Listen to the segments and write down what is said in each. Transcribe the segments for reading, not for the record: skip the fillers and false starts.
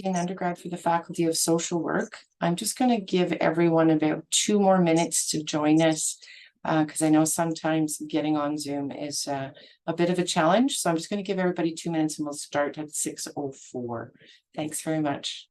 an undergrad for the Faculty of Social Work. I'm just going to give everyone about 2 more minutes to join us because I know sometimes getting on Zoom is a bit of a challenge. So I'm just going to give everybody 2 minutes and we'll start at 6:04. Thanks very much.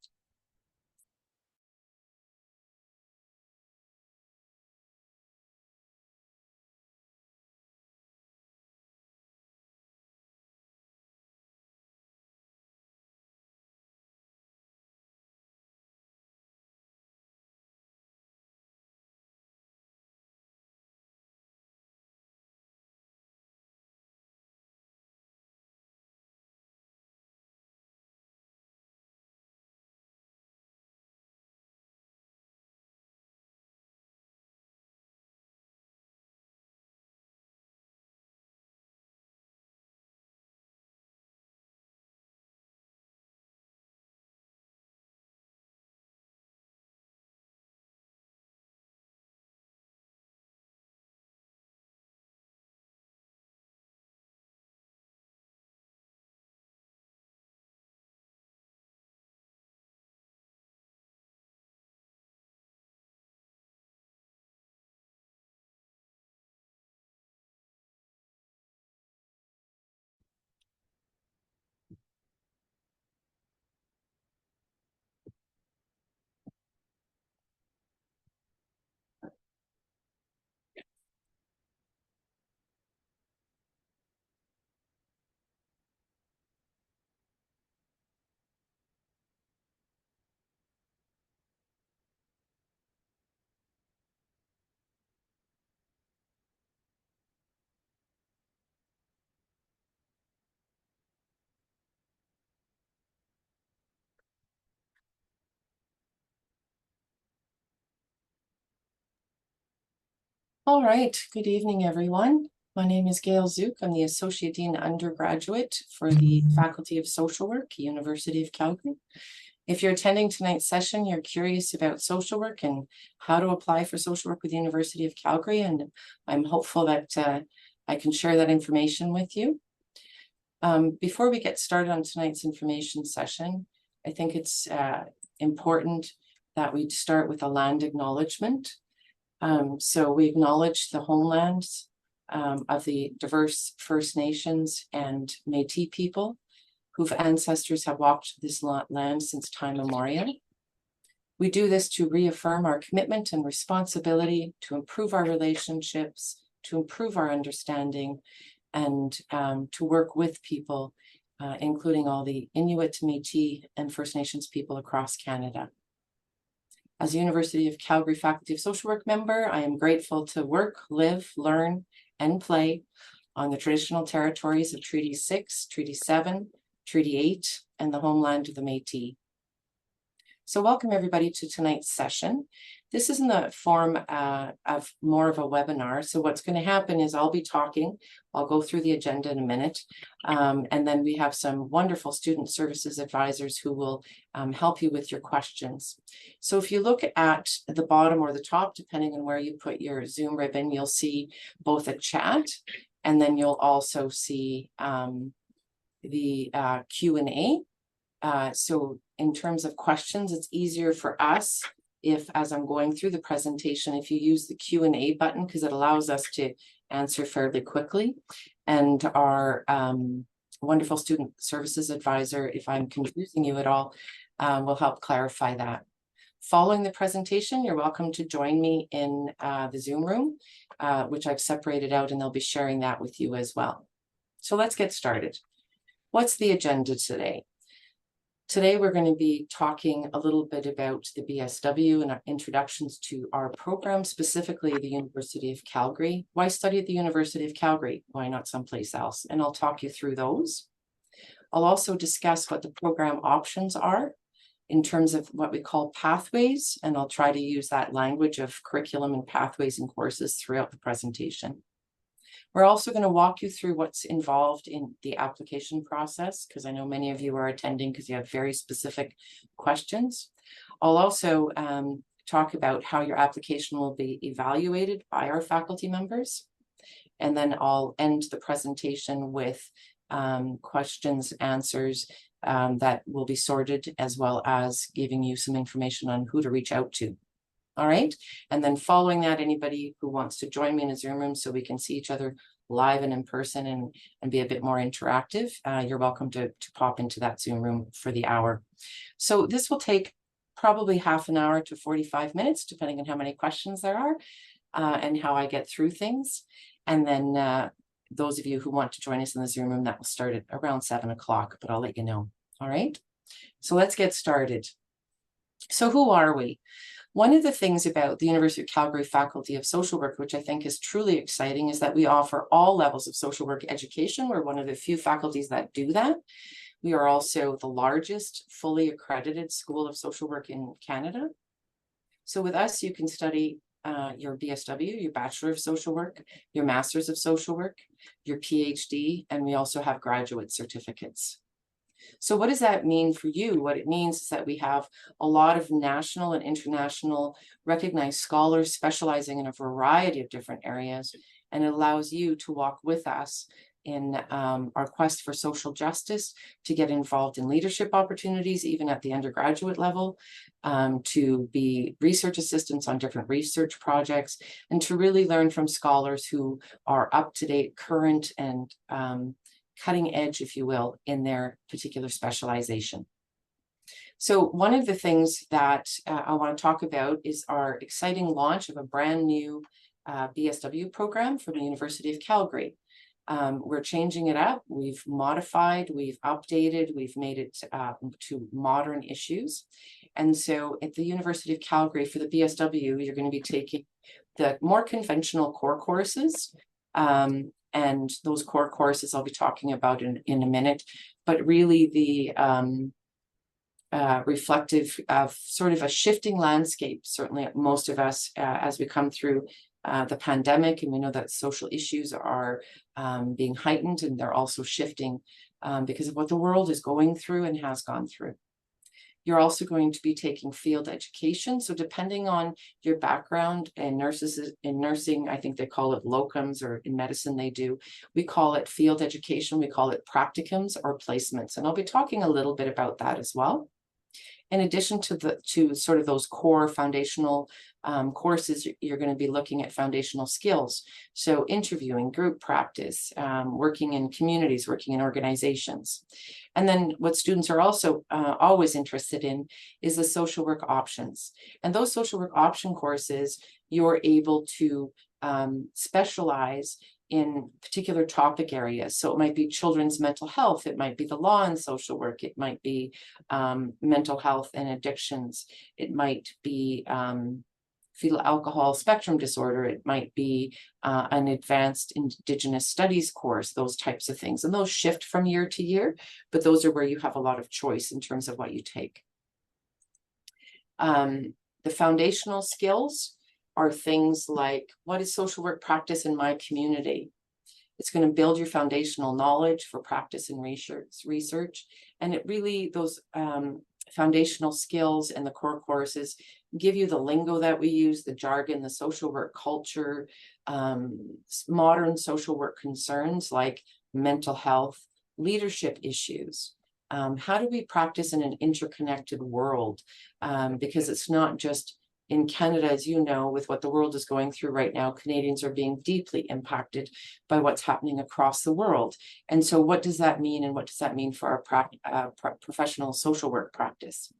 All right, good evening, everyone. My name is Gail Zook. I'm the Associate Dean Undergraduate for the Faculty of Social Work, University of Calgary. If you're attending tonight's session, you're curious about social work and how to apply for social work with the University of Calgary, and I'm hopeful that I can share that information with you. Before we get started on tonight's information session, I think it's important that we start with a land acknowledgement. So we acknowledge the homelands of the diverse First Nations and Métis people whose ancestors have walked this land since time immemorial. We do this to reaffirm our commitment and responsibility to improve our relationships, to improve our understanding, and to work with people, including all the Inuit, Métis, and First Nations people across Canada. As a University of Calgary Faculty of Social Work member, I am grateful to work, live, learn, and play on the traditional territories of Treaty 6, Treaty 7, Treaty 8, and the homeland of the Métis. So welcome everybody to tonight's session. This is in the form of more of a webinar. So what's going to happen is I'll be talking. I'll go through the agenda in a minute. And then we have some wonderful student services advisors who will help you with your questions. So if you look at the bottom or the top, depending on where you put your Zoom ribbon, you'll see both a chat, and then you'll also see the Q&A. So in terms of questions, it's easier for us if, as I'm going through the presentation, if you use the Q&A button, because it allows us to answer fairly quickly. And our wonderful student services advisor, if I'm confusing you at all, will help clarify that. Following the presentation, you're welcome to join me in the Zoom room, which I've separated out, and they'll be sharing that with you as well. So let's get started. What's the agenda today? Today, we're going to be talking a little bit about the BSW and our introductions to our program, specifically the University of Calgary. Why study at the University of Calgary? Why not someplace else? And I'll talk you through those. I'll also discuss what the program options are in terms of what we call pathways, and I'll try to use that language of curriculum and pathways and courses throughout the presentation. We're also going to walk you through what's involved in the application process, because I know many of you are attending because you have very specific questions. I'll also talk about how your application will be evaluated by our faculty members. And then I'll end the presentation with questions, answers that will be sorted, as well as giving you some information on who to reach out to. All right. And then following that, anybody who wants to join me in a Zoom room so we can see each other live and in person and be a bit more interactive, you're welcome to pop into that Zoom room for the hour. So this will take probably half an hour to 45 minutes, depending on how many questions there are and how I get through things. And then those of you who want to join us in the Zoom room, that will start at around 7 o'clock, but I'll let you know. All right. So let's get started. So who are we? One of the things about the University of Calgary Faculty of Social Work, which I think is truly exciting, is that we offer all levels of social work education. We're one of the few faculties that do that. We are also the largest fully accredited school of social work in Canada. So with us, you can study your BSW, your Bachelor of Social Work, your Masters of Social Work, your PhD, and we also have graduate certificates. So what does that mean for you? What it means is that we have a lot of national and international recognized scholars specializing in a variety of different areas, and it allows you to walk with us in our quest for social justice, to get involved in leadership opportunities, even at the undergraduate level, to be research assistants on different research projects, and to really learn from scholars who are up to date, current, and cutting edge, if you will, in their particular specialization. So one of the things that I want to talk about is our exciting launch of a brand new BSW program from the University of Calgary. We're changing it up. We've modified, we've updated, we've made it to modern issues. And so at the University of Calgary for the BSW, you're going to be taking the more conventional core courses. And those core courses I'll be talking about in a minute, but really the reflective of sort of a shifting landscape, certainly most of us as we come through the pandemic, and we know that social issues are being heightened, and they're also shifting because of what the world is going through and has gone through. You're also going to be taking field education. So depending on your background, and in nursing, I think they call it locums, or in medicine they do. We call it field education. We call it practicums or placements. And I'll be talking a little bit about that as well. In addition to sort of those core foundational courses, you're going to be looking at foundational skills. So interviewing, group practice, working in communities, working in organizations. And then what students are also always interested in is the social work options. And those social work option courses, you're able to specialize in particular topic areas. So it might be children's mental health, it might be the law and social work, it might be mental health and addictions, it might be fetal alcohol spectrum disorder, it might be an advanced Indigenous studies course, those types of things. And those shift from year to year, but those are where you have a lot of choice in terms of what you take. The foundational skills are things like, what is social work practice in my community? It's going to build your foundational knowledge for practice and research. And it really, those foundational skills and the core courses give you the lingo that we use, the jargon, the social work culture, modern social work concerns like mental health, leadership issues. How do we practice in an interconnected world? Because it's not just in Canada, as you know, with what the world is going through right now, Canadians are being deeply impacted by what's happening across the world. And so what does that mean? And what does that mean for our professional social work practice?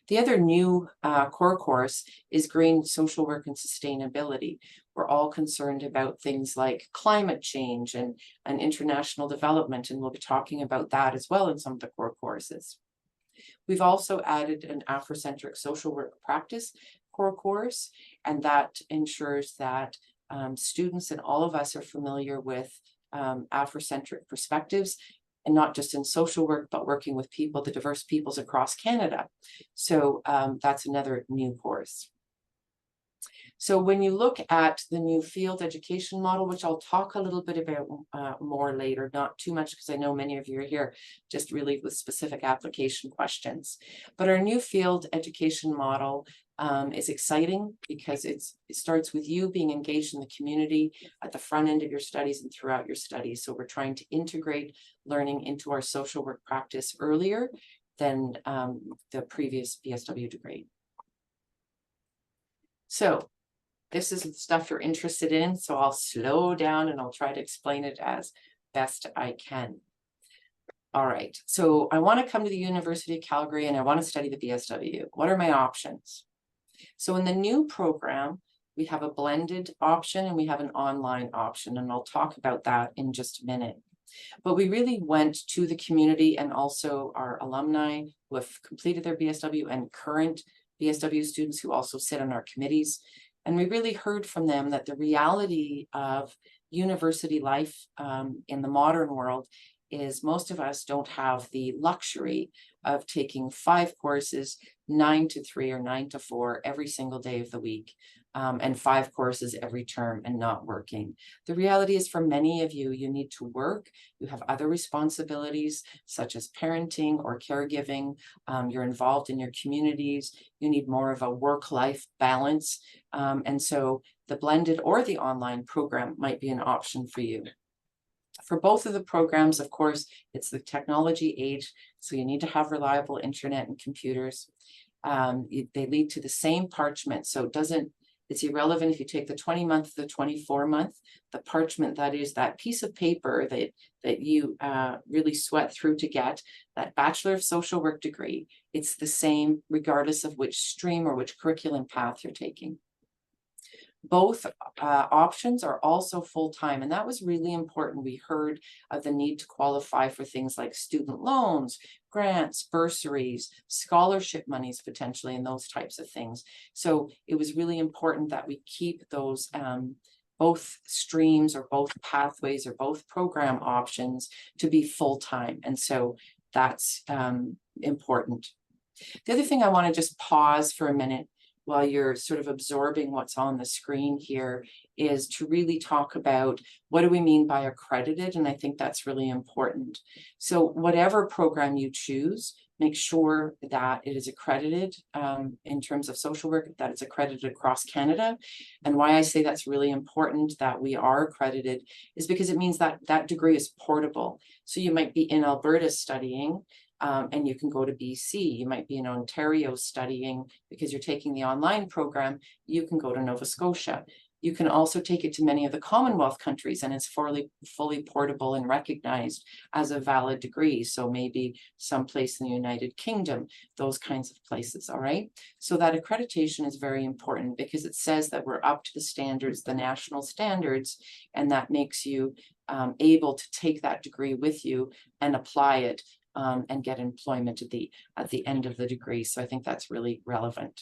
The other new core course is Green Social Work and Sustainability. We're all concerned about things like climate change and international development, and we'll be talking about that as well in some of the core courses. We've also added an Afrocentric social work practice core course, and that ensures that students and all of us are familiar with Afrocentric perspectives, and not just in social work, but working with people, the diverse peoples across Canada. So that's another new course. So when you look at the new field education model, which I'll talk a little bit about more later, not too much because I know many of you are here just really with specific application questions. But our new field education model is exciting because it starts with you being engaged in the community at the front end of your studies and throughout your studies. So we're trying to integrate learning into our social work practice earlier than the previous BSW degree. So this is the stuff you're interested in, so I'll slow down and I'll try to explain it as best I can. All right, so I want to come to the University of Calgary and I want to study the BSW. What are my options? So in the new program, we have a blended option and we have an online option, and I'll talk about that in just a minute. But we really went to the community and also our alumni who have completed their BSW and current BSW students who also sit on our committees. And we really heard from them that the reality of university life in the modern world is most of us don't have the luxury of taking 5 courses, 9 to 3 or 9 to 4 every single day of the week, and 5 courses every term and not working. The reality is for many of you, you need to work, you have other responsibilities such as parenting or caregiving, you're involved in your communities, you need more of a work-life balance, and so the blended or the online program might be an option for you. For both of the programs, of course, it's the technology age, so you need to have reliable internet and computers. They lead to the same parchment, so it's irrelevant if you take the 20-month, the 24-month, the parchment, that is that piece of paper that you really sweat through to get, that Bachelor of Social Work degree, it's the same regardless of which stream or which curriculum path you're taking. Both options are also full-time, and that was really important. We heard of the need to qualify for things like student loans, grants, bursaries, scholarship monies potentially, and those types of things. So it was really important that we keep those both streams or both pathways or both program options to be full-time, and so that's important. The other thing I want to just pause for a minute while you're sort of absorbing what's on the screen here is to really talk about what do we mean by accredited, and I think that's really important. So whatever program you choose, make sure that it is accredited in terms of social work, that it's accredited across Canada. And why I say that's really important that we are accredited is because it means that that degree is portable. So you might be in Alberta studying, and you can go to BC. You might be in Ontario studying because you're taking the online program. You can go to Nova Scotia. You can also take it to many of the Commonwealth countries, and it's fully portable and recognized as a valid degree. So maybe someplace in the United Kingdom, those kinds of places, all right? So that accreditation is very important because it says that we're up to the standards, the national standards, and that makes you able to take that degree with you and apply it and get employment at the end of the degree. So I think that's really relevant.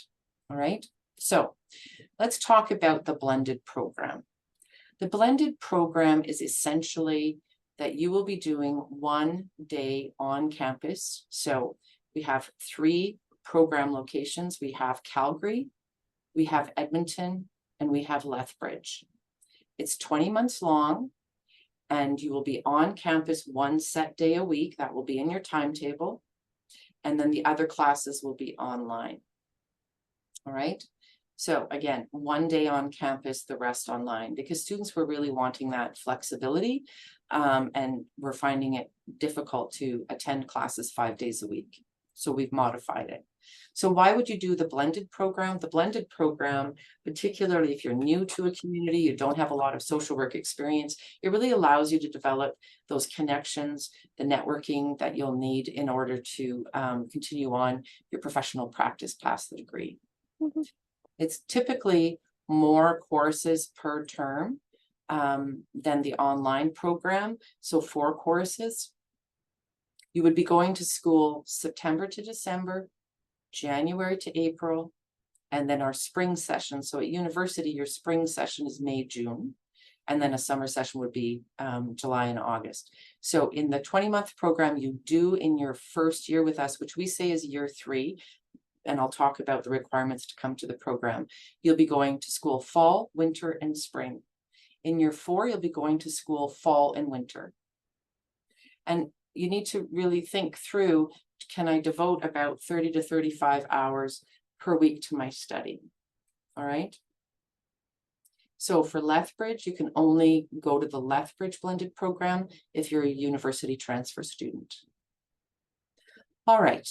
All right. So let's talk about the blended program. The blended program is essentially that you will be doing 1 day on campus. So we have 3 program locations. We have Calgary, we have Edmonton, and we have Lethbridge. It's 20 months long. And you will be on campus 1 set day a week. That will be in your timetable. And then the other classes will be online. All right. So again, 1 day on campus, the rest online, because students were really wanting that flexibility. And we're finding it difficult to attend classes 5 days a week. So we've modified it. So why would you do the blended program? The blended program, particularly if you're new to a community, you don't have a lot of social work experience, it really allows you to develop those connections, the networking that you'll need in order to continue on your professional practice past the degree. Mm-hmm. It's typically more courses per term than the online program. So 4 courses. You would be going to school September to December, January to April, and then our spring session. So at university, your spring session is May, June, and then a summer session would be July and August. So in the 20-month program, you do in your first year with us, which we say is year 3, and I'll talk about the requirements to come to the program. You'll be going to school fall, winter, and spring. In year 4, you'll be going to school fall and winter. And you need to really think through, can I devote about 30 to 35 hours per week to my study. All right. So for Lethbridge, you can only go to the Lethbridge blended program if you're a university transfer student. All right,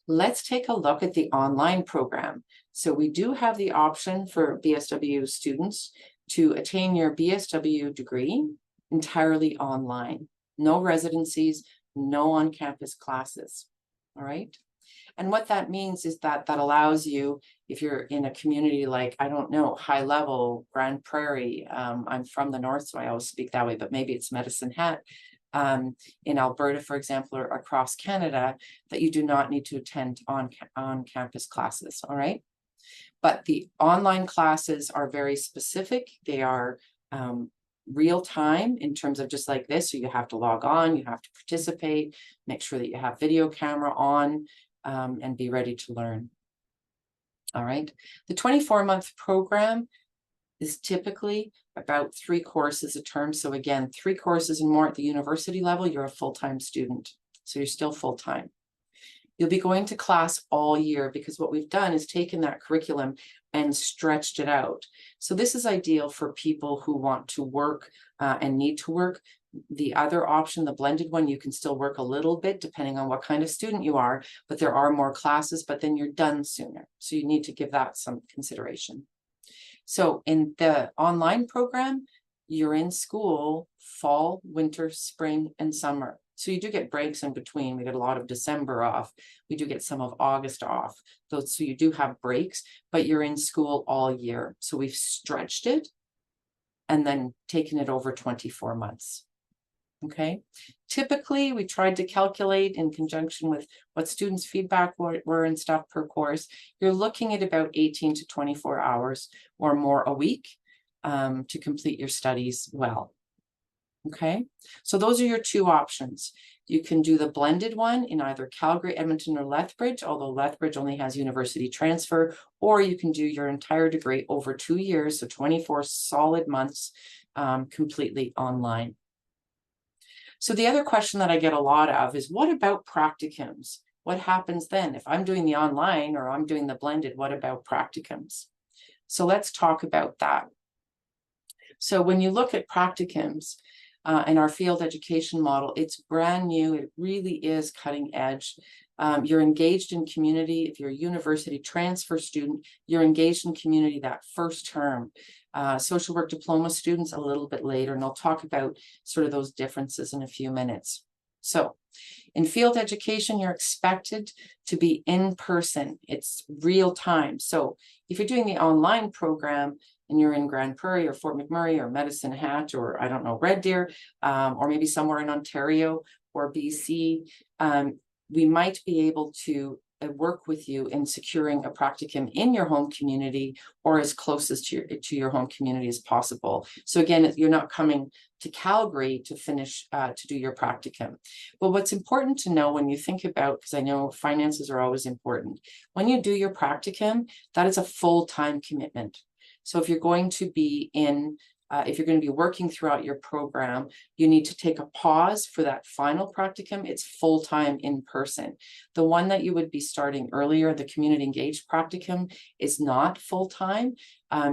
let's take a look at the online program. So we do have the option for BSW students to attain your BSW degree entirely online. No residencies, no on-campus classes. All right. And what that means is that allows you, if you're in a community like, I don't know, High Level, Grand Prairie, I'm from the north, so I always speak that way, but maybe it's Medicine Hat, in Alberta, for example, or across Canada, that you do not need to attend on-campus classes, all right? But the online classes are very specific. They are real time in terms of just like this. So you have to log on, you have to participate, make sure that you have video camera on, and be ready to learn. All right. The 24-month program is typically about 3 courses a term. So again, 3 courses and more at the university level, you're a full-time student. So you're still full-time. You'll be going to class all year because what we've done is taken that curriculum and stretched it out. So this is ideal for people who want to work and need to work. The other option, the blended one, you can still work a little bit depending on what kind of student you are, but there are more classes, but then you're done sooner. So you need to give that some consideration. So in the online program, you're in school fall, winter, spring, and summer. So you do get breaks in between. We get a lot of December off. We do get some of August off. So you do have breaks, but you're in school all year. So we've stretched it and then taken it over 24 months. Okay. Typically, we tried to calculate in conjunction with what students' feedback were and stuff per course. You're looking at about 18 to 24 hours or more a week to complete your studies well. Okay, so those are your 2 options. You can do the blended one in either Calgary, Edmonton, or Lethbridge, although Lethbridge only has university transfer, or you can do your entire degree over 2 years, so 24 solid months completely online. So the other question that I get a lot of is, what about practicums? What happens then? If I'm doing the online or I'm doing the blended, what about practicums? So let's talk about that. So when you look at practicums, in our field education model, it's brand new. It really is cutting edge. You're engaged in community. If you're a university transfer student, you're engaged in community that first term. Social work diploma students a little bit later, and I'll talk about sort of those differences in a few minutes. So in field education, you're expected to be in person. It's real time. So if you're doing the online program, and you're in Grand Prairie or Fort McMurray or Medicine Hat or I don't know, Red Deer, or maybe somewhere in Ontario or BC, we might be able to work with you in securing a practicum in your home community or as close as to your home community as possible. So again, you're not coming to Calgary to finish, to do your practicum. But what's important to know when you think about, because I know finances are always important, when you do your practicum, that is a full-time commitment. So if you're going to be if you're going to be working throughout your program, you need to take a pause for that final practicum. It's full-time in person. The one that you would be starting earlier, the community engaged practicum, is not full-time.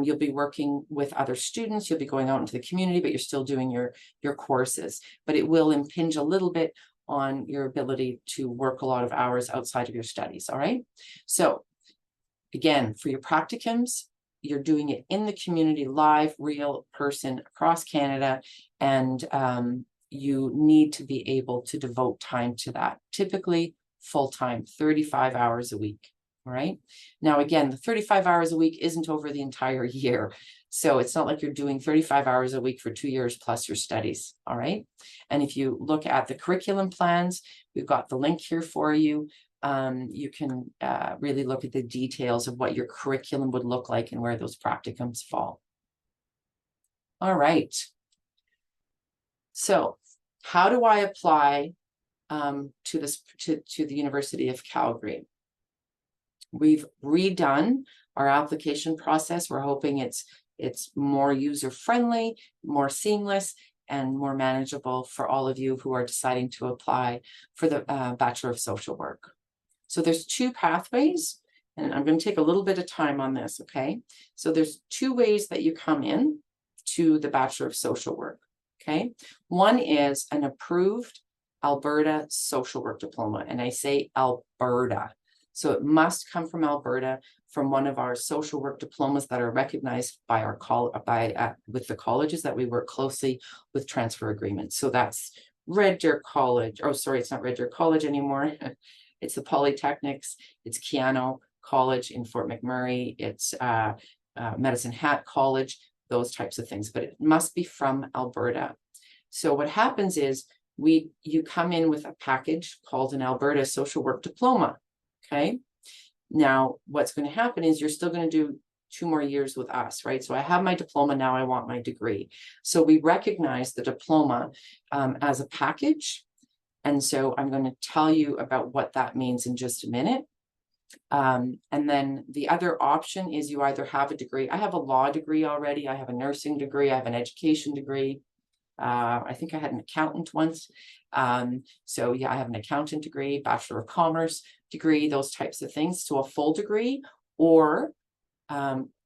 You'll be working with other students. You'll be going out into the community, but you're still doing your courses. But it will impinge a little bit on your ability to work a lot of hours outside of your studies. All right. So again, for your practicums, you're doing it in the community, live, real person across Canada, and you need to be able to devote time to that. Typically full-time, 35 hours a week. All right. Now, again, the 35 hours a week isn't over the entire year. So it's not like you're doing 35 hours a week for 2 years plus your studies. All right. And if you look at the curriculum plans, we've got the link here for you. You can really look at the details of what your curriculum would look like and where those practicums fall. All right. So how do I apply to the University of Calgary? We've redone our application process. We're hoping it's more user-friendly, more seamless, and more manageable for all of you who are deciding to apply for the Bachelor of Social Work. So there's 2 pathways. And I'm going to take a little bit of time on this, okay? So there's two ways that you come in to the Bachelor of Social Work, okay? One is an approved Alberta Social Work Diploma, and I say Alberta. So it must come from Alberta, from one of our social work diplomas that are recognized by our with the colleges that we work closely with transfer agreements. So that's Red Deer College. Oh, sorry, it's not Red Deer College anymore. It's the Polytechnics. It's Keano College in Fort McMurray. It's Medicine Hat College, those types of things, but it must be from Alberta. So what happens is you come in with a package called an Alberta Social Work Diploma. Okay. Now, what's going to happen is you're still going to do 2 more years with us, right? So I have my diploma, now I want my degree. So we recognize the diploma as a package. And so I'm going to tell you about what that means in just a minute. And then the other option is you either have a degree. I have a law degree already. I have a nursing degree. I have an education degree. I think I had an accountant once. So yeah, I have an accountant degree, Bachelor of Commerce degree, those types of things. So a full degree or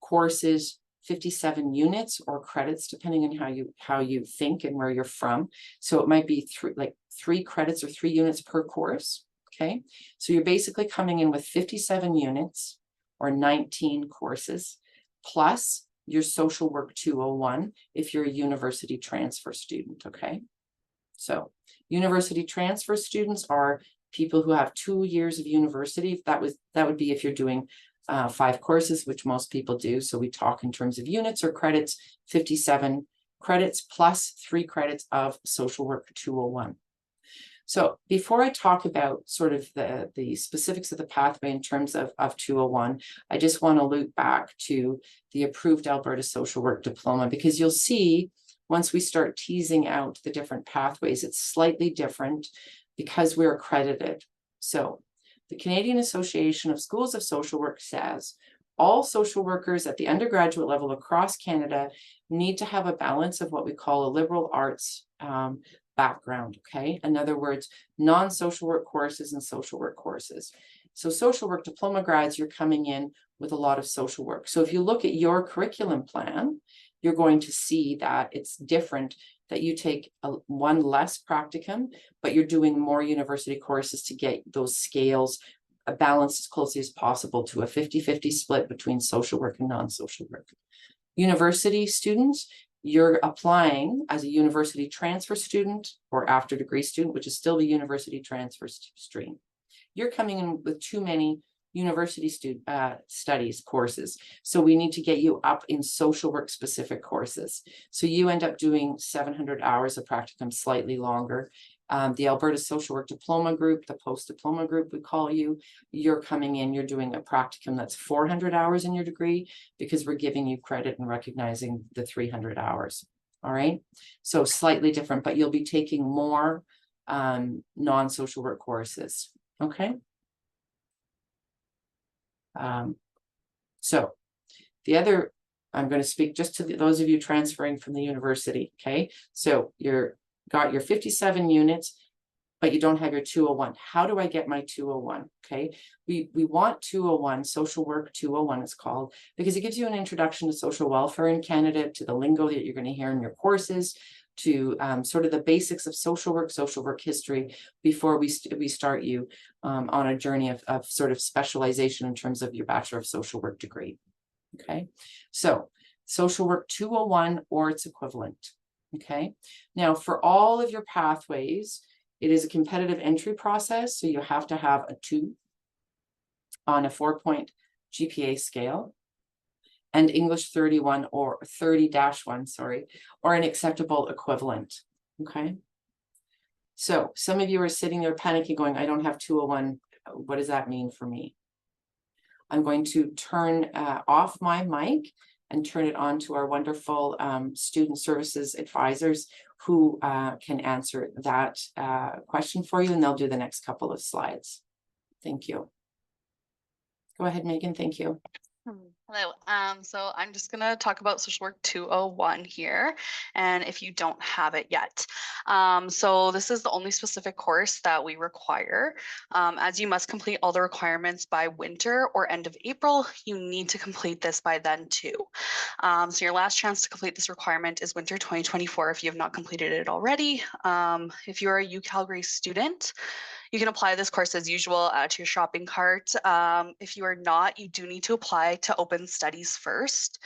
courses, 57 units or credits, depending on how you think and where you're from. So it might be 3 credits or 3 units per course. Okay, so you're basically coming in with 57 units or 19 courses plus your social work 201 if you're a university transfer student. Okay, so university transfer students are people who have 2 years of university. That would be if you're doing 5 courses, which most people do. So we talk in terms of units or credits, 57 credits plus 3 credits of social work 201. So before I talk about sort of the specifics of the pathway in terms of 201, I just want to loop back to the approved Alberta Social Work Diploma, because you'll see once we start teasing out the different pathways, it's slightly different because we're accredited. So the Canadian Association of Schools of Social Work says all social workers at the undergraduate level across Canada need to have a balance of what we call a liberal arts background, okay? In other words, non-social work courses and social work courses. So social work diploma grads, you're coming in with a lot of social work. So if you look at your curriculum plan, you're going to see that it's different, that you take one less practicum, but you're doing more university courses to get those scales balanced as closely as possible to a 50-50 split between social work and non-social work. University students, you're applying as a university transfer student or after degree student, which is still the university transfer stream. You're coming in with too many university studies courses. So we need to get you up in social work specific courses. So you end up doing 700 hours of practicum, slightly longer. The Alberta Social Work Diploma group, the post-diploma group we call you, you're coming in, you're doing a practicum that's 400 hours in your degree because we're giving you credit and recognizing the 300 hours. All right, so slightly different, but you'll be taking more non-social work courses. Okay. So the other, I'm going to speak just to those of you transferring from the university. Okay, so you're got your 57 units, but you don't have your 201. How do I get my 201? Okay, we want 201, social work 201 it's called, because it gives you an introduction to social welfare in Canada, to the lingo that you're going to hear in your courses, to sort of the basics of social work history before we start you on a journey of sort of specialization in terms of your Bachelor of Social Work degree. Okay, so social work 201 or its equivalent. Okay, now for all of your pathways, it is a competitive entry process. So you have to have a 2 on a 4-point GPA scale and English 31 or 30-1, sorry, or an acceptable equivalent. Okay. So some of you are sitting there panicking going, I don't have 201. What does that mean for me? I'm going to turn off my mic and turn it on to our wonderful student services advisors who can answer that question for you, and they'll do the next couple of slides. Thank you. Go ahead, Megan. Thank you. Hello. So I'm just going to talk about Social Work 201 here, and if you don't have it yet. So this is the only specific course that we require. As you must complete all the requirements by winter or end of April, you need to complete this by then too. So your last chance to complete this requirement is winter 2024 if you have not completed it already. If you are a UCalgary student, you can apply this course as usual, add to your shopping cart. If you are not, you do need to apply to Open Studies first,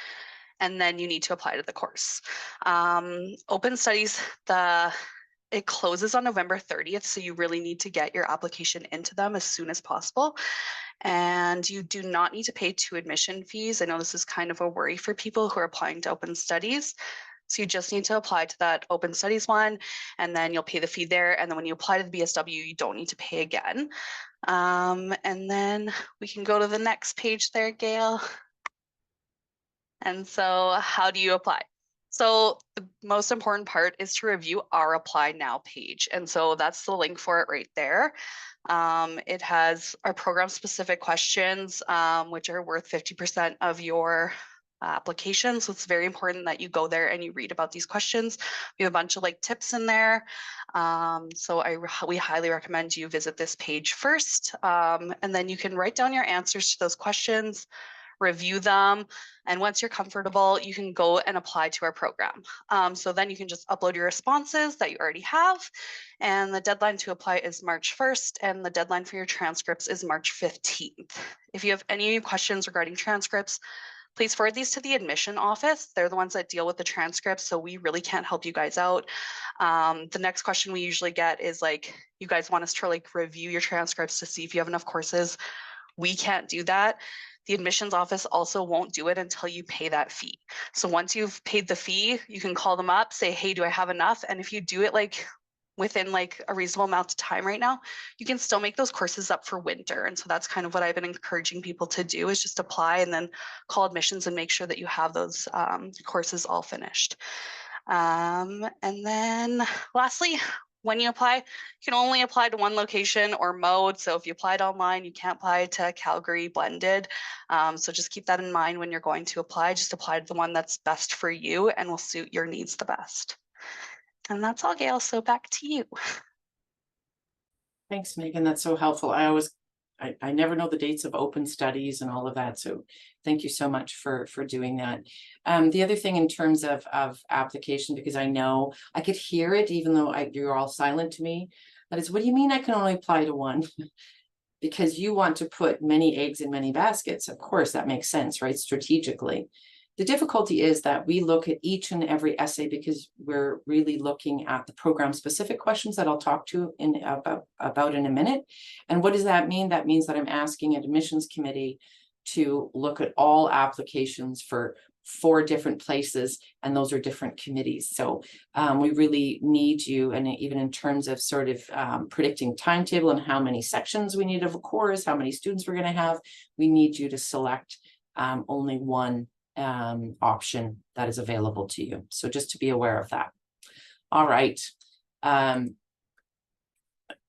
and then you need to apply to the course. Open Studies, it closes on November 30th, so you really need to get your application into them as soon as possible. And you do not need to pay 2 admission fees. I know this is kind of a worry for people who are applying to Open Studies. So you just need to apply to that Open Studies one, and then you'll pay the fee there. And then when you apply to the BSW, you don't need to pay again. And then we can go to the next page there, Gail. And so how do you apply? So the most important part is to review our Apply Now page. And so that's the link for it right there. It has our program specific questions, which are worth 50% of your application. So it's very important that you go there and you read about these questions. We have a bunch of like tips in there. So we highly recommend you visit this page first. And then you can write down your answers to those questions, review them, and once you're comfortable, you can go and apply to our program. So then you can just upload your responses that you already have, and the deadline to apply is March 1st, and the deadline for your transcripts is March 15th. If you have any questions regarding transcripts, please forward these to the admission office. They're the ones that deal with the transcripts, so we really can't help you guys out. The next question we usually get is like, you guys want us to like review your transcripts to see if you have enough courses. We can't do that. The admissions office also won't do it until you pay that fee. So once you've paid the fee, you can call them up, say, hey, do I have enough? And if you do it like within like a reasonable amount of time right now, you can still make those courses up for winter. And so that's kind of what I've been encouraging people to do, is just apply and then call admissions and make sure that you have those courses all finished. And then lastly, when you apply, you can only apply to one location or mode. So if you applied online, you can't apply to Calgary blended. So just keep that in mind when you're going to apply. Just apply to the one that's best for you and will suit your needs the best. And that's all, Gail. So back to you. Thanks, Megan. That's so helpful. I never know the dates of open studies and all of that. So thank you so much for doing that. The other thing in terms of application, because I know I could hear it, even though you're all silent to me, that is, what do you mean I can only apply to one? Because you want to put many eggs in many baskets. Of course, that makes sense, right? Strategically. The difficulty is that we look at each and every essay because we're really looking at the program specific questions that I'll talk to about in a minute. And what does that mean? That means that I'm asking an admissions committee to look at all applications for 4 different places, and those are different committees. So we really need you, and even in terms of sort of predicting timetable and how many sections we need of a course, how many students we're going to have, we need you to select only one option that is available to you. So just to be aware of that. All right. I'm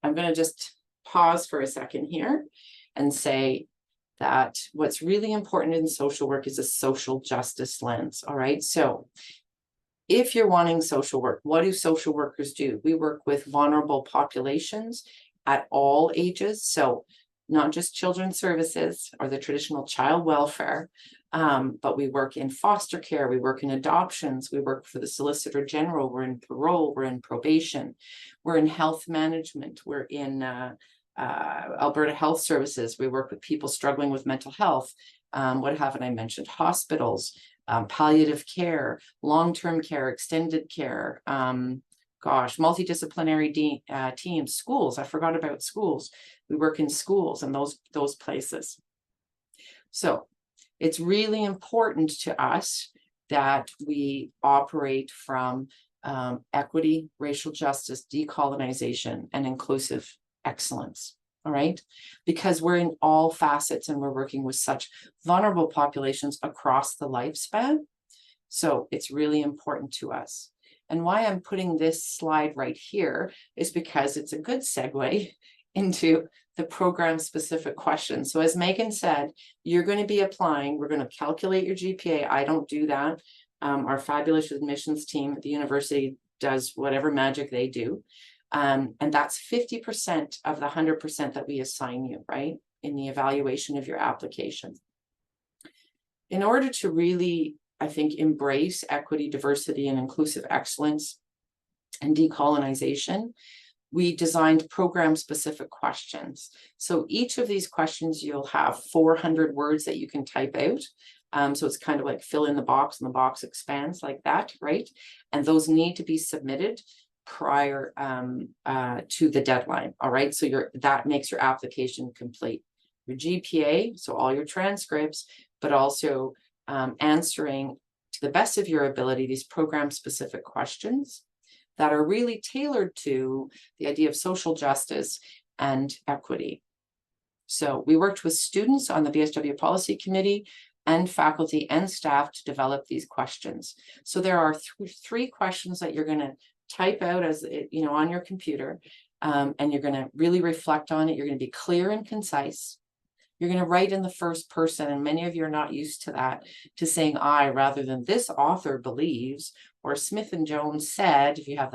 going to just pause for a second here and say that what's really important in social work is a social justice lens. All right. So if you're wanting social work, what do social workers do? We work with vulnerable populations at all ages. So not just children's services or the traditional child welfare, but we work in foster care, we work in adoptions, we work for the Solicitor General, we're in parole, we're in probation, we're in health management, we're in Alberta Health Services, we work with people struggling with mental health, what haven't I mentioned, hospitals, palliative care, long-term care, extended care, multidisciplinary teams, schools, I forgot about schools. We work in schools and those places. So it's really important to us that we operate from equity, racial justice, decolonization, and inclusive excellence. All right, because we're in all facets and we're working with such vulnerable populations across the lifespan. So it's really important to us. And why I'm putting this slide right here is because it's a good segue into the program specific questions. So as Megan said, you're going to be applying, we're going to calculate your GPA. I don't do that. Our fabulous admissions team at the university does whatever magic they do. And that's 50% of the 100% that we assign you, right? In the evaluation of your application. In order to really, I think, embrace equity, diversity, and inclusive excellence and decolonization, we designed program-specific questions. So each of these questions, you'll have 400 words that you can type out. So it's kind of like fill in the box and the box expands like that, right? And those need to be submitted prior to the deadline, all right? So that makes your application complete. Your GPA, so all your transcripts, but also answering to the best of your ability these program-specific questions that are really tailored to the idea of social justice and equity. So we worked with students on the BSW Policy Committee and faculty and staff to develop these questions. So there are three questions that you're going to type out as on your computer, and you're going to really reflect on it. You're going to be clear and concise. You're going to write in the first person, and many of you are not used to that, to saying I rather than this author believes, or Smith and Jones said, if you have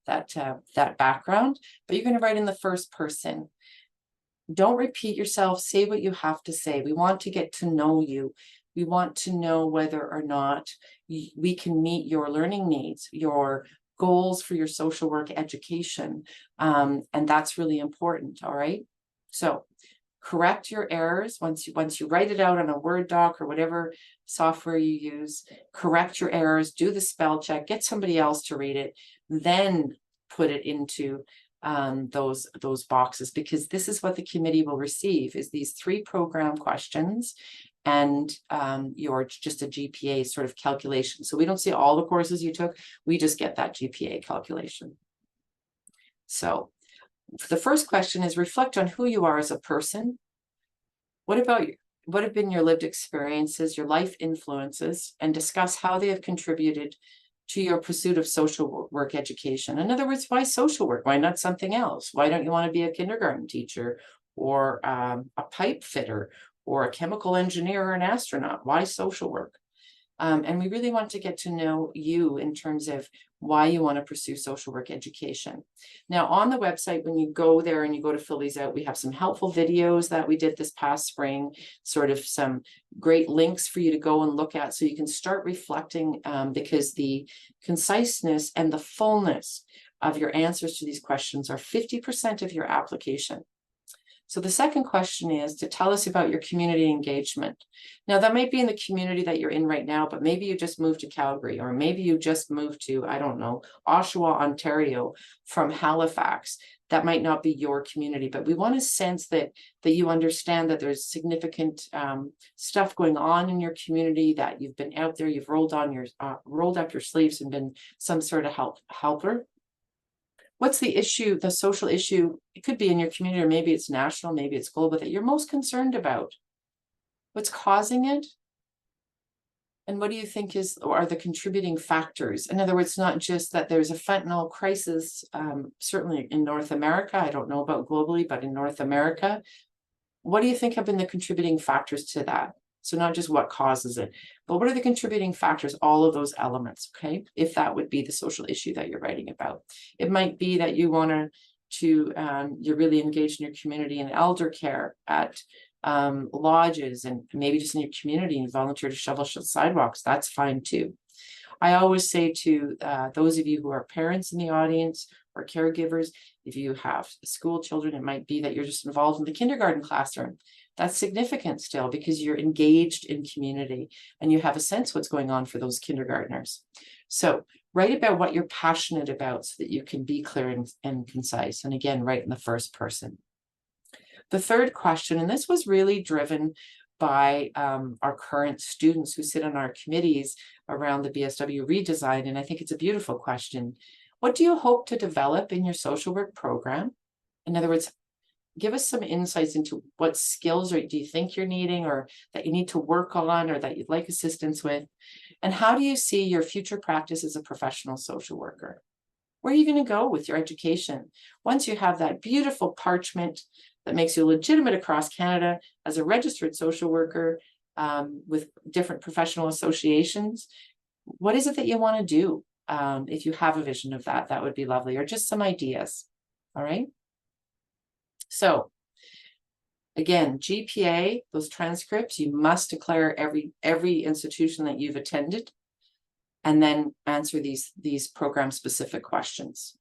that background, but you're going to write in the first person. Don't repeat yourself, say what you have to say. We want to get to know you. We want to know whether or not we can meet your learning needs, your goals for your social work education. And that's really important, all right? So correct your errors once you write it out on a Word doc or whatever software you use. Correct your errors, do the spell check, get somebody else to read it, then put it into those boxes, because this is what the committee will receive, is these 3 program questions and your just a GPA sort of calculation. So we don't see all the courses you took, we just get that GPA calculation. So the first question is reflect on who you are as a person. What have been your lived experiences, your life influences, and discuss how they have contributed to your pursuit of social work education. In other words, why social work? Why not something else? Why don't you want to be a kindergarten teacher or a pipe fitter or a chemical engineer or an astronaut? Why social work? And we really want to get to know you in terms of why you want to pursue social work education. Now, on the website, when you go there and you go to fill these out, we have some helpful videos that we did this past spring, sort of some great links for you to go and look at so you can start reflecting, because the conciseness and the fullness of your answers to these questions are 50% of your application. So the second question is to tell us about your community engagement. Now that might be in the community that you're in right now, but maybe you just moved to Calgary, or maybe you just moved to, I don't know, Oshawa, Ontario from Halifax. That might not be your community, but we want to sense that you understand that there's significant stuff going on in your community, that you've been out there, you've rolled up your sleeves and been some sort of helper. What's the issue, the social issue? It could be in your community, or maybe it's national, maybe it's global, that you're most concerned about. What's causing it? And what do you think are the contributing factors? In other words, not just that there's a fentanyl crisis, certainly in North America. I don't know about globally, but in North America, what do you think have been the contributing factors to that? So not just what causes it, but what are the contributing factors, all of those elements, okay? If that would be the social issue that you're writing about. It might be that you want you're really engaged in your community in elder care, at lodges, and maybe just in your community and volunteer to shovel sidewalks. That's fine too. I always say to those of you who are parents in the audience or caregivers, if you have school children, it might be that you're just involved in the kindergarten classroom. That's significant still, because you're engaged in community and you have a sense what's going on for those kindergartners. So write about what you're passionate about so that you can be clear and concise. And again, write in the first person. The third question, and this was really driven by our current students who sit on our committees around the BSW redesign, and I think it's a beautiful question. What do you hope to develop in your social work program? In other words, give us some insights into what skills do you think you're needing, or that you need to work on, or that you'd like assistance with, and how do you see your future practice as a professional social worker? Where are you going to go with your education? Once you have that beautiful parchment that makes you legitimate across Canada as a registered social worker with different professional associations, what is it that you want to do? If you have a vision of that, that would be lovely, or just some ideas. All right. So again, GPA, those transcripts, you must declare every institution that you've attended, and then answer these program specific questions.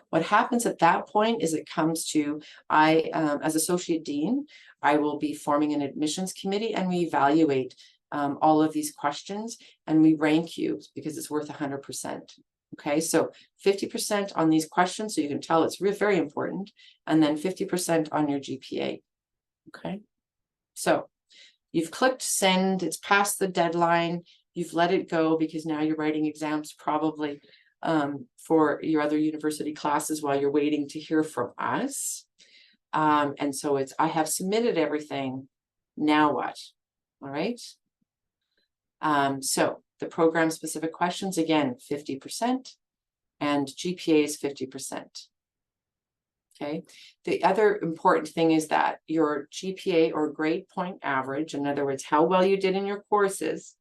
What happens at that point is it comes to, as associate dean, I will be forming an admissions committee, and we evaluate all of these questions, and we rank you because it's worth 100%. Okay, so 50% on these questions, so you can tell it's very important, and then 50% on your GPA. Okay, so you've clicked send, it's past the deadline, you've let it go because now you're writing exams probably for your other university classes while you're waiting to hear from us. And so it's, I have submitted everything, now what? All right. So the program specific questions, again, 50%, and GPA is 50%. Okay. The other important thing is that your GPA or grade point average, in other words, how well you did in your courses,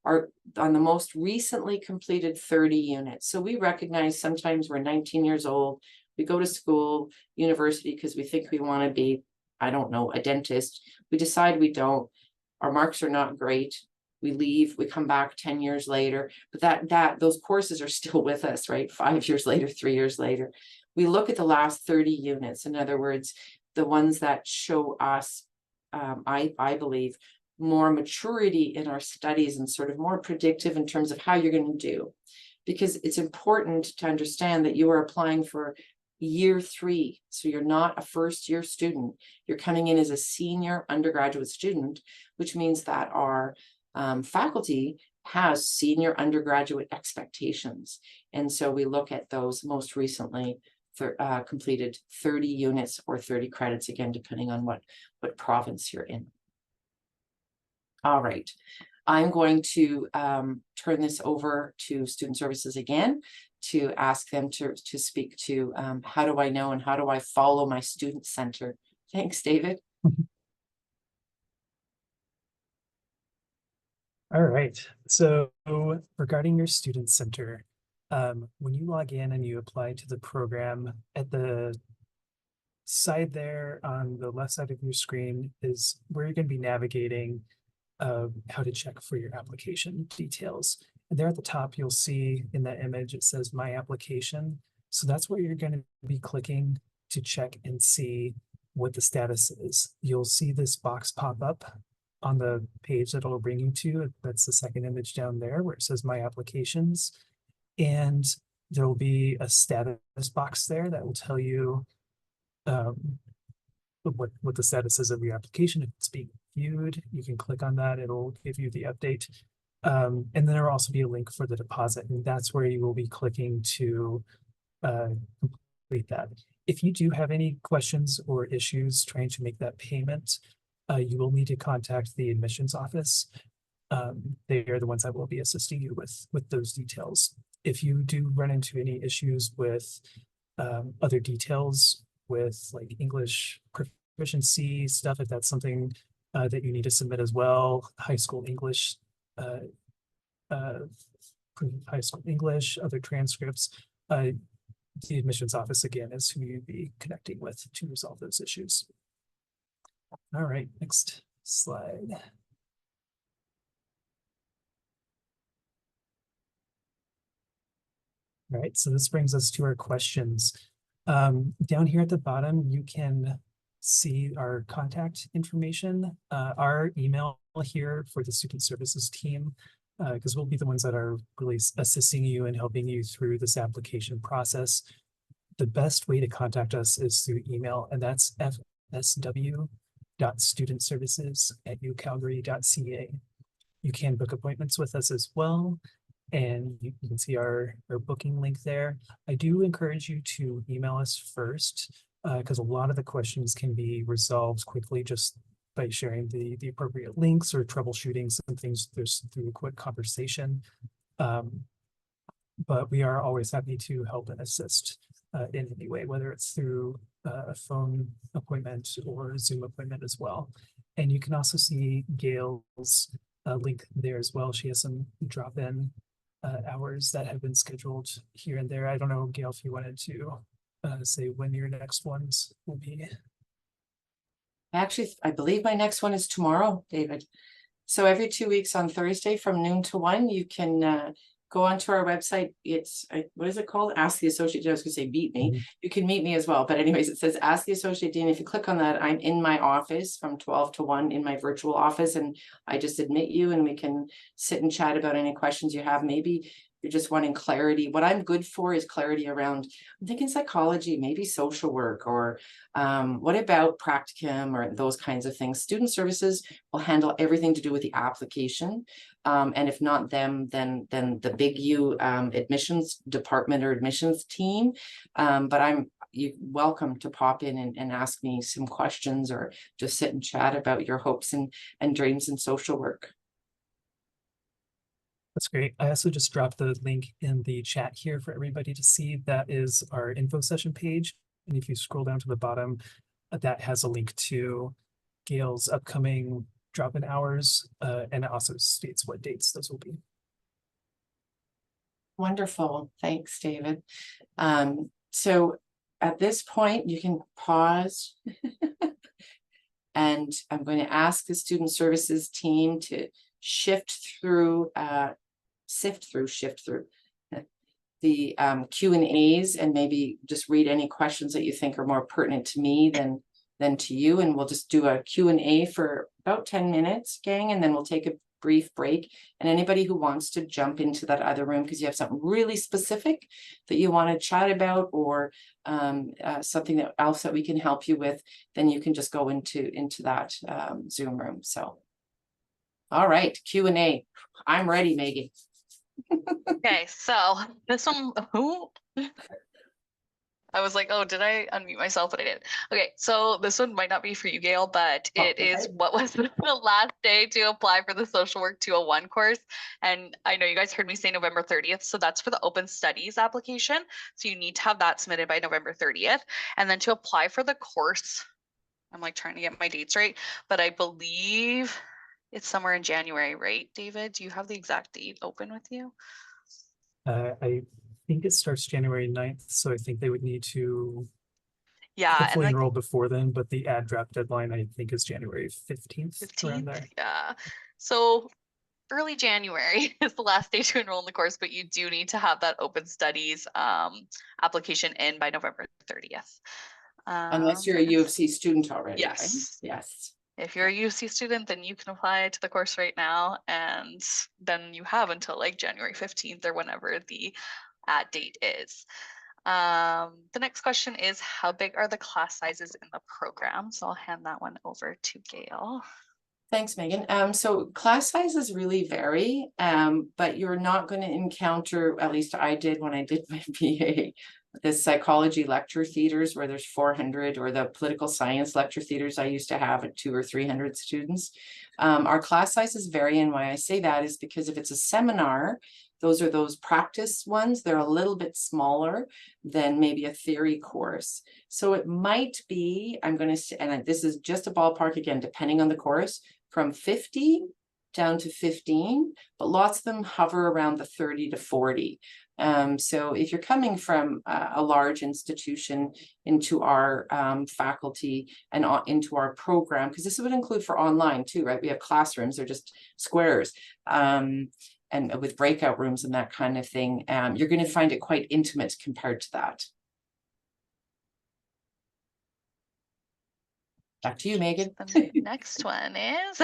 are on the most recently completed 30 units. So we recognize sometimes we're 19 years old, we go to school, university, because we think we want to be, I don't know, a dentist. We decide we don't, our marks are not great. We leave, we come back 10 years later, but those courses are still with us, right? 5 years later, 3 years later. We look at the last 30 units. In other words, the ones that show us, I believe, more maturity in our studies and sort of more predictive in terms of how you're going to do. Because it's important to understand that you are applying for year 3. So you're not a first year student. You're coming in as a senior undergraduate student, which means that our faculty has senior undergraduate expectations. And so we look at those most recently completed 30 units or 30 credits, again, depending on what province you're in. All right, I'm going to turn this over to Student Services again to ask them to speak to how do I know and how do I follow my student center. Thanks, David. All right, so regarding your student center, when you log in and you apply to the program, at the side there on the left side of your screen is where you're going to be navigating how to check for your application details. And there at the top, you'll see in that image, it says My Application. So that's where you're going to be clicking to check and see what the status is. You'll see this box pop up on the page that it'll bring you to. That's the second image down there where it says My Applications. And there will be a status box there that will tell you what the status is of your application. If it's being viewed, you can click on that. It'll give you the update. And then there will also be a link for the deposit, and that's where you will be clicking to complete that. If you do have any questions or issues trying to make that payment, you will need to contact the admissions office. They are the ones that will be assisting you with those details. If you do run into any issues with other details with like English proficiency stuff, if that's something that you need to submit as well, high school English, other transcripts, the admissions office again is who you'd be connecting with to resolve those issues. All right, next slide. All right, so this brings us to our questions. Down here at the bottom, you can see our contact information, our email here for the student services team, because we'll be the ones that are really assisting you and helping you through this application process. The best way to contact us is through email, and that's fsw.studentservices@ucalgary.ca. You can book appointments with us as well, and you can see our booking link there. I do encourage you to email us first, because a lot of the questions can be resolved quickly just by sharing the appropriate links or troubleshooting some things through a quick conversation. but we are always happy to help and assist in any way, whether it's through a phone appointment or a Zoom appointment as well. And you can also see Gail's link there as well. She has some drop-in hours that have been scheduled here and there. I don't know, Gail, if you wanted to say when your next ones will be. Actually, I believe my next one is tomorrow, David. So every 2 weeks on Thursday from noon to 1, you can go onto our website. It's, what is it called? Ask the Associate Dean. I was gonna say beat me. You can meet me as well. But anyways, it says Ask the Associate Dean. If you click on that, I'm in my office from 12 to 1 in my virtual office, and I just admit you and we can sit and chat about any questions you have. Maybe you're just wanting clarity. What I'm good for is clarity around, I'm thinking psychology, maybe social work, or what about practicum or those kinds of things. Student services will handle everything to do with the application. And if not them, then the big U admissions department or admissions team. But you're welcome to pop in and ask me some questions, or just sit and chat about your hopes and dreams in social work. That's great. I also just dropped the link in the chat here for everybody to see. That is our info session page. And if you scroll down to the bottom, that has a link to Gail's upcoming drop-in hours, and it also states what dates those will be. Wonderful. Thanks, David. So at this point, you can pause. And I'm going to ask the student services team to sift through the Q&As, and maybe just read any questions that you think are more pertinent to me than to you. And we'll just do a Q&A for about 10 minutes, gang, and then we'll take a brief break. And anybody who wants to jump into that other room because you have something really specific that you want to chat about, or something else that we can help you with, then you can just go into that Zoom room. So, all right, Q&A. I'm ready, Megan. Okay, so this one, I was like, oh, did I unmute myself? But I did. Okay, so this one might not be for you, Gail, but it is what was the last day to apply for the Social Work 201 course. And I know you guys heard me say November 30th. So that's for the Open Studies application. So you need to have that submitted by November 30th. And then to apply for the course, I'm like trying to get my dates right, but I believe it's somewhere in January, right, David? Do you have the exact date open with you? I think it starts January 9th, so I think they would need to and hopefully like enroll before then, but the ad drop deadline I think is January 15th, around 15th, there. yeah. So early January is the last day to enroll in the course, but you do need to have that Open Studies application in by November 30th. Unless you're a U of C student already, yes. Right? Yes. If you're a UC student, then you can apply to the course right now, and then you have until like January 15th or whenever the date is. The next question is, how big are the class sizes in the program? So I'll hand that one over to Gail. Thanks, Megan. So class sizes really vary, but you're not going to encounter, at least I did when I did my BA, the psychology lecture theaters where there's 400, or the political science lecture theaters I used to have at 200 or 300 students. Our class sizes vary, and why I say that is because if it's a seminar, those practice ones, they're a little bit smaller than maybe a theory course. So it might be, I'm going to say, and this is just a ballpark again, depending on the course, from 50 down to 15, but lots of them hover around the 30 to 40. So if you're coming from a large institution into our faculty and into our program, because this would include for online too, right? We have classrooms, they're just squares. And with breakout rooms and that kind of thing, you're going to find it quite intimate compared to that. Back to you, Megan. The next one is,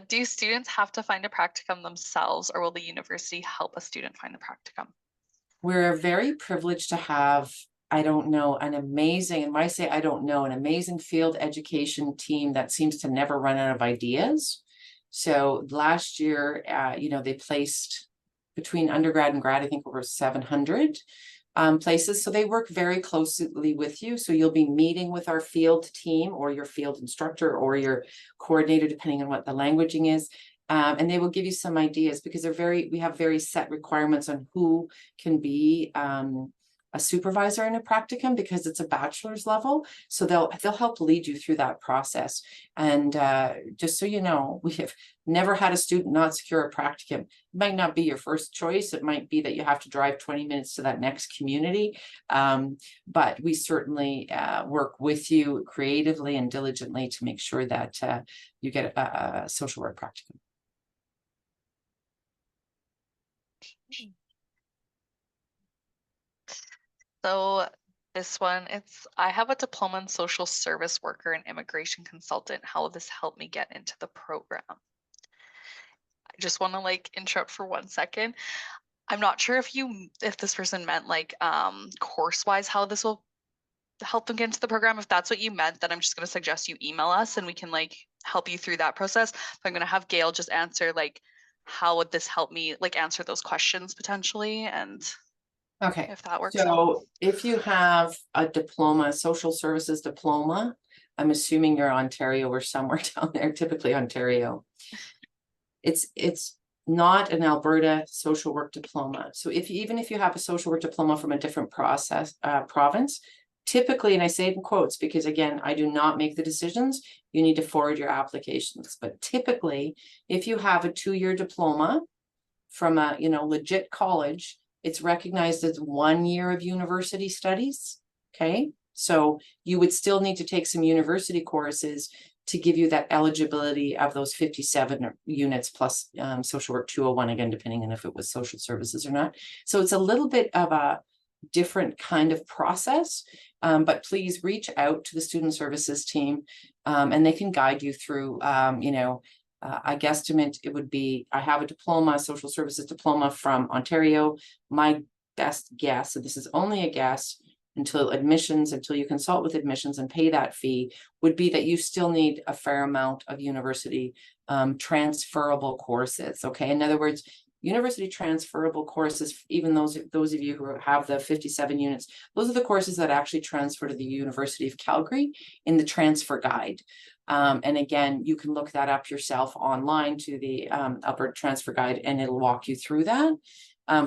do students have to find a practicum themselves, or will the university help a student find the practicum? We're very privileged to have, I don't know, an amazing, and when I say I don't know, an amazing field education team that seems to never run out of ideas. So last year, they placed between undergrad and grad, I think over 700 places. So they work very closely with you. So you'll be meeting with our field team, or your field instructor, or your coordinator, depending on what the languaging is. And they will give you some ideas because we have very set requirements on who can be a supervisor in a practicum because it's a bachelor's level. So they'll help lead you through that process. And just so you know, we have never had a student not secure a practicum. It might not be your first choice. It might be that you have to drive 20 minutes to that next community. But we certainly work with you creatively and diligently to make sure that you get a social work practicum. So this one, I have a diploma in social service worker and immigration consultant. How will this help me get into the program? I just want to like interrupt for 1 second. I'm not sure if this person meant like course wise how this will help them get into the program. If that's what you meant, then I'm just going to suggest you email us and we can like help you through that process. But I'm going to have Gail just answer like how would this help me like answer those questions potentially, and Okay, if that works out. so if you have a diploma, social services diploma, I'm assuming you're Ontario or somewhere down there, typically Ontario. It's not an Alberta social work diploma. So even if you have a social work diploma from a different province, typically, and I say it in quotes because again, I do not make the decisions, you need to forward your applications. But typically, if you have a 2-year diploma from a legit college, it's recognized as 1 year of university studies. Okay, so you would still need to take some university courses to give you that eligibility of those 57 units plus social work 201, again, depending on if it was social services or not. So it's a little bit of a different kind of process, but please reach out to the student services team and they can guide you through, I guesstimate it would be, I have a diploma, social services diploma from Ontario. My best guess, and this is only a guess, until you consult with admissions and pay that fee, would be that you still need a fair amount of university transferable courses. Okay, in other words, university transferable courses, even those of you who have the 57 units, those are the courses that actually transfer to the University of Calgary in the transfer guide. And again, you can look that up yourself online to the Alberta Transfer Guide, and it'll walk you through that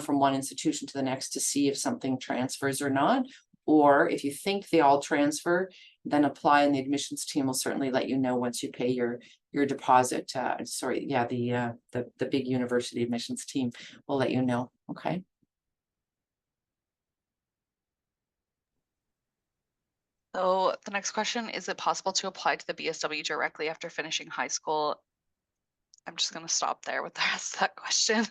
from one institution to the next to see if something transfers or not. Or if you think they all transfer, then apply, and the admissions team will certainly let you know once you pay your deposit. The big university admissions team will let you know. Okay. So the next question, is it possible to apply to the BSW directly after finishing high school? I'm just going to stop there with the rest of that question.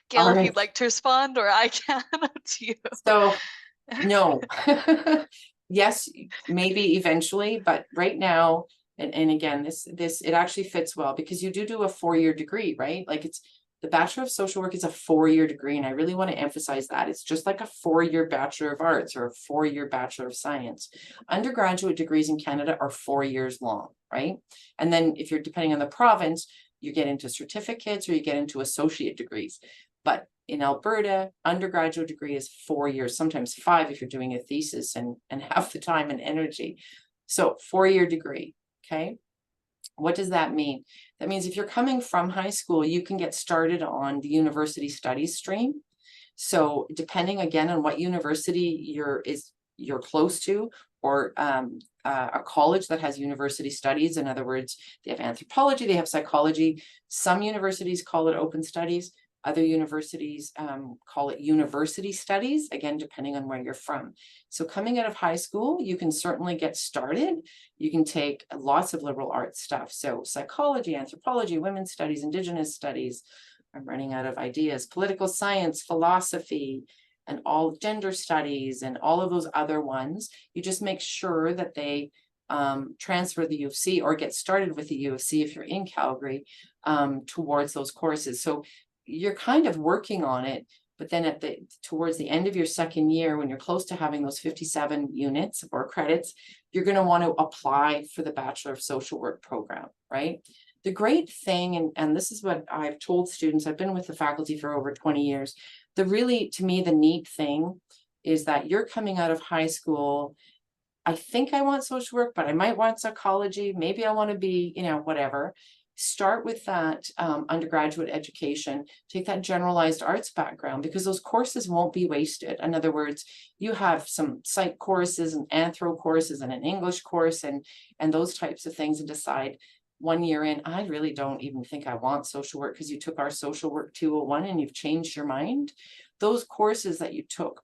Gail, if you'd like to respond, or I can, to you. So, no. Yes, maybe eventually, but right now, and again, this it actually fits well because you do a 4-year degree, right? Like the Bachelor of Social Work is a 4-year degree, and I really want to emphasize that. It's just like a 4-year Bachelor of Arts or a 4-year Bachelor of Science. Undergraduate degrees in Canada are 4 years long, right? And then if you're depending on the province, you get into certificates or you get into associate degrees. But in Alberta, undergraduate degree is 4 years, sometimes 5 if you're doing a thesis and have the time and energy. So 4-year degree, okay? What does that mean? That means if you're coming from high school, you can get started on the university studies stream. So depending again on what university you're close to, or a college that has university studies, in other words, they have anthropology, they have psychology. Some universities call it open studies. Other universities call it university studies, again, depending on where you're from. So coming out of high school, you can certainly get started. You can take lots of liberal arts stuff. So psychology, anthropology, women's studies, Indigenous studies. I'm running out of ideas. Political science, philosophy, and all gender studies, and all of those other ones. You just make sure that they transfer the U of C or get started with the U of C if you're in Calgary towards those courses. So you're kind of working on it, but then towards the end of your 2nd year, when you're close to having those 57 units or credits, you're going to want to apply for the Bachelor of Social Work program, right? The great thing, and this is what I've told students, I've been with the faculty for over 20 years, to me, the neat thing is that you're coming out of high school. I think I want social work, but I might want psychology. Maybe I want to be, whatever. start with that undergraduate education, take that generalized arts background, because those courses won't be wasted. In other words, you have some psych courses and anthro courses and an English course and those types of things, and decide 1 year in, I really don't even think I want social work, because you took our social work 201 and you've changed your mind. Those courses that you took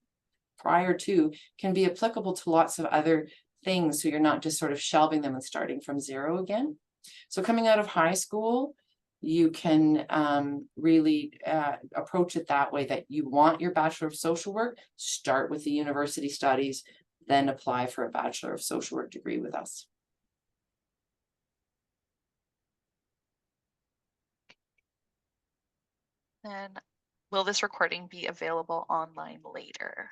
prior to can be applicable to lots of other things, so you're not just sort of shelving them and starting from zero again. So coming out of high school, you can really approach it that way, that you want your Bachelor of Social Work, start with the university studies, then apply for a Bachelor of Social Work degree with us. And will this recording be available online later?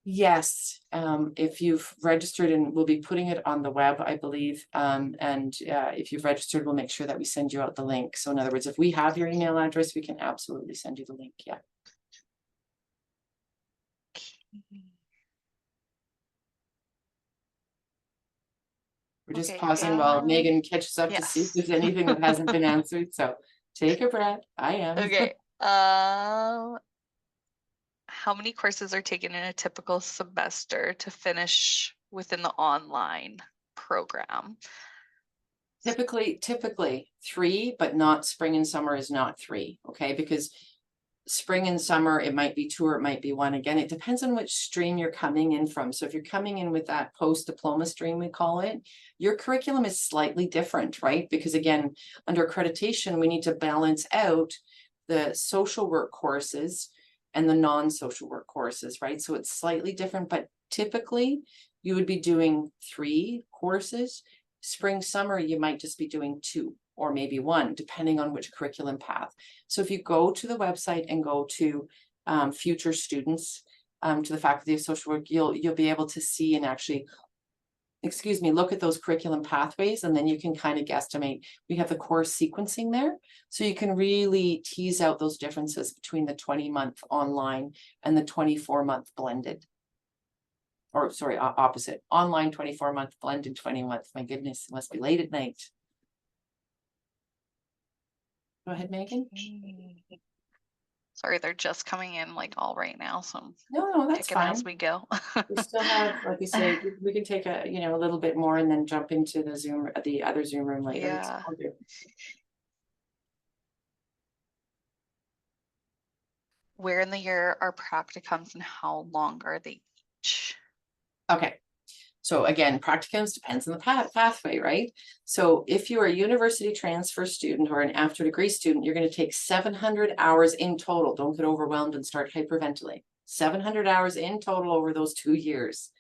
Yes, if you've registered, and we'll be putting it on the web, I believe. If you've registered, we'll make sure that we send you out the link. So in other words, if we have your email address, we can absolutely send you the link. Yeah. We're just Okay, pausing while Megan catches up to see if yes. there's anything that hasn't been answered. So take a breath. I am. Okay. How many courses are taken in a typical semester to finish within the online program? Typically 3, but not spring and summer is not 3. Okay, because spring and summer, it might be 2 or it might be 1. Again, it depends on which stream you're coming in from. So if you're coming in with that post-diploma stream, we call it, your curriculum is slightly different, right? Because again, under accreditation, we need to balance out the social work courses and the non-social work courses, right? So it's slightly different, but typically you would be doing 3 courses. Spring, summer, you might just be doing 2 or maybe 1, depending on which curriculum path. So if you go to the website and go to future students, to the Faculty of Social Work, you'll be able to see and actually, look at those curriculum pathways, and then you can kind of guesstimate. We have the course sequencing there, so you can really tease out those differences between the 20-month online and the 24-month blended. Or sorry, opposite, online 24-month, blended 20-month. My goodness, it must be late at night. Go ahead, Megan. Sorry, they're just coming in like all right now, so I'm No, that's picking fine. as we go. We still have, like we say, we can take a little bit more and then jump into the Zoom, the other Zoom room later. Yeah. Where in the year are practicums and how long are they each? Okay. So again, practicums depends on the pathway, right? So if you're a university transfer student or an after degree student, you're going to take 700 hours in total. Don't get overwhelmed and start hyperventilating. 700 hours in total over those 2 years.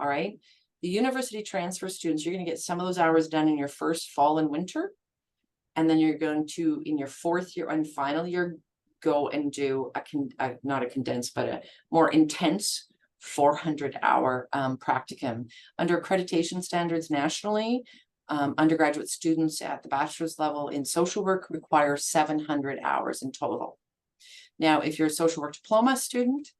All right. The university transfer students, you're going to get some of those hours done in your first fall and winter. And then you're going to, in your 4th year and final year, go and do not a condensed, but a more intense 400-hour practicum. Under accreditation standards nationally, undergraduate students at the bachelor's level in social work require 700 hours in total. Now, if you're a social work diploma student,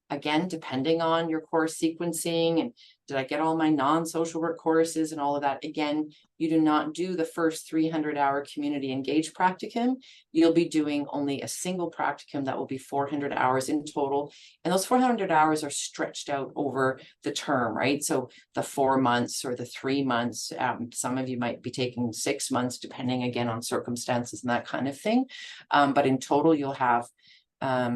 again, depending on your course sequencing and did I get all my non-social work courses and all of that, again, you do not do the first 300-hour community engaged practicum. You'll be doing only a single practicum that will be 400 hours in total. And those 400 hours are stretched out over the term, right? So the 4 months or the 3 months, some of you might be taking 6 months, depending again on circumstances and that kind of thing. But in total, you'll have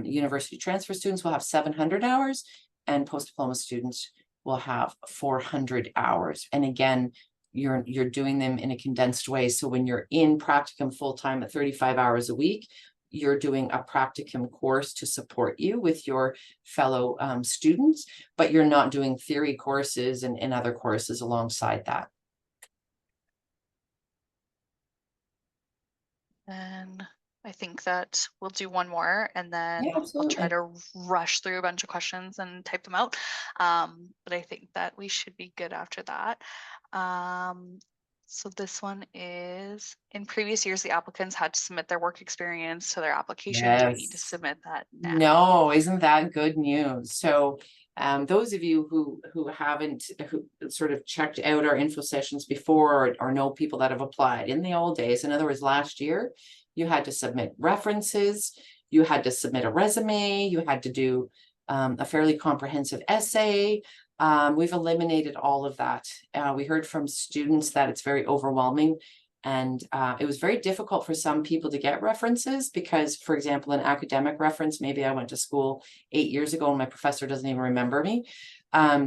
university transfer students will have 700 hours and post-diploma students will have 400 hours. And again, you're doing them in a condensed way. So when you're in practicum full-time at 35 hours a week, you're doing a practicum course to support you with your fellow students, but you're not doing theory courses and other courses alongside that. And I think that we'll do one more and then Yeah, I'll try to rush through a bunch of questions and type them out. But I think that we should be good after that. So this one is, in previous years, the applicants had to submit their work experience to their application. Do we need to Yes. submit that now? No, isn't that good news? So Those of you who haven't, who sort of checked out our info sessions before, or know people that have applied in the old days, in other words, last year, you had to submit references, you had to submit a resume, you had to do a fairly comprehensive essay. We've eliminated all of that. We heard from students that it's very overwhelming. And it was very difficult for some people to get references because, for example, an academic reference, maybe I went to school 8 years ago and my professor doesn't even remember me.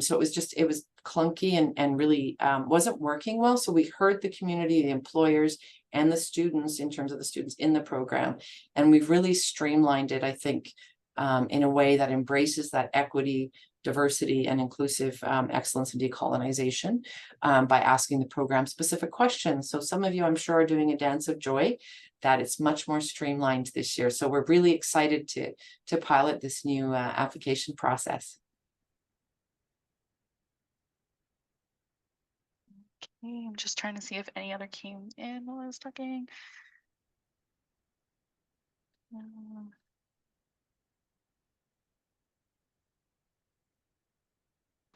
So it was clunky and really wasn't working well. So we heard the community, the employers, and the students in terms of the students in the program. And we've really streamlined it, I think, in a way that embraces that equity, diversity, and inclusive excellence and decolonization by asking the program specific questions. So some of you, I'm sure, are doing a dance of joy that it's much more streamlined this year. So we're really excited to pilot this new application process. Okay, I'm just trying to see if any other came in while I was talking.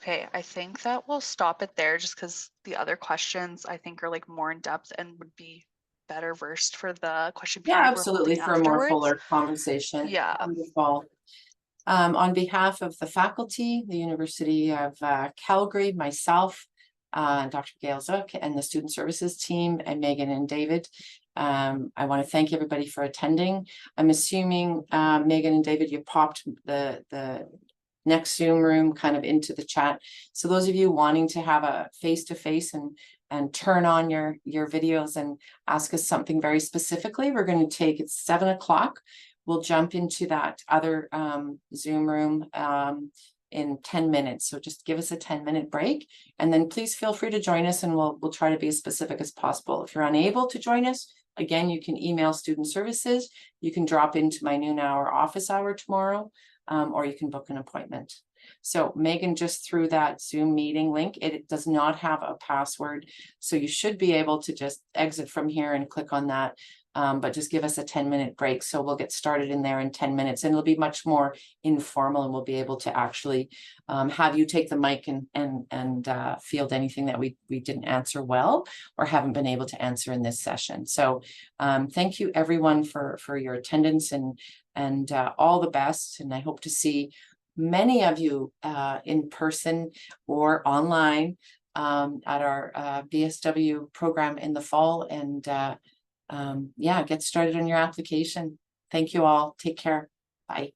Okay, I think that we'll stop it there just because the other questions I think are like more in depth and would be better versed for the question period. Yeah, we're absolutely, holding for a more afterwards. fuller conversation. Yeah. Wonderful. On behalf of the faculty, the University of Calgary, myself, Dr. Gail Zook, and the Student Services team, and Megan and David, I want to thank everybody for attending. I'm assuming, Megan and David, you popped the next Zoom room kind of into the chat. So those of you wanting to have a face-to-face and turn on your videos and ask us something very specifically, we're going to take, it's 7 o'clock. We'll jump into that other Zoom room in 10 minutes. So just give us a 10-minute break, and then please feel free to join us, and we'll try to be as specific as possible. If you're unable to join us, again, you can email Student Services. You can drop into my noon hour office hour tomorrow, or you can book an appointment. So Megan just threw that Zoom meeting link. It does not have a password, so you should be able to just exit from here and click on that. But just give us a 10-minute break. So we'll get started in there in 10 minutes, and it'll be much more informal, and we'll be able to actually have you take the mic and field anything that we didn't answer well or haven't been able to answer in this session. So thank you everyone for your attendance and all the best. And I hope to see many of you in person or online at our BSW program in the fall. And yeah, get started on your application. Thank you all. Take care. Bye.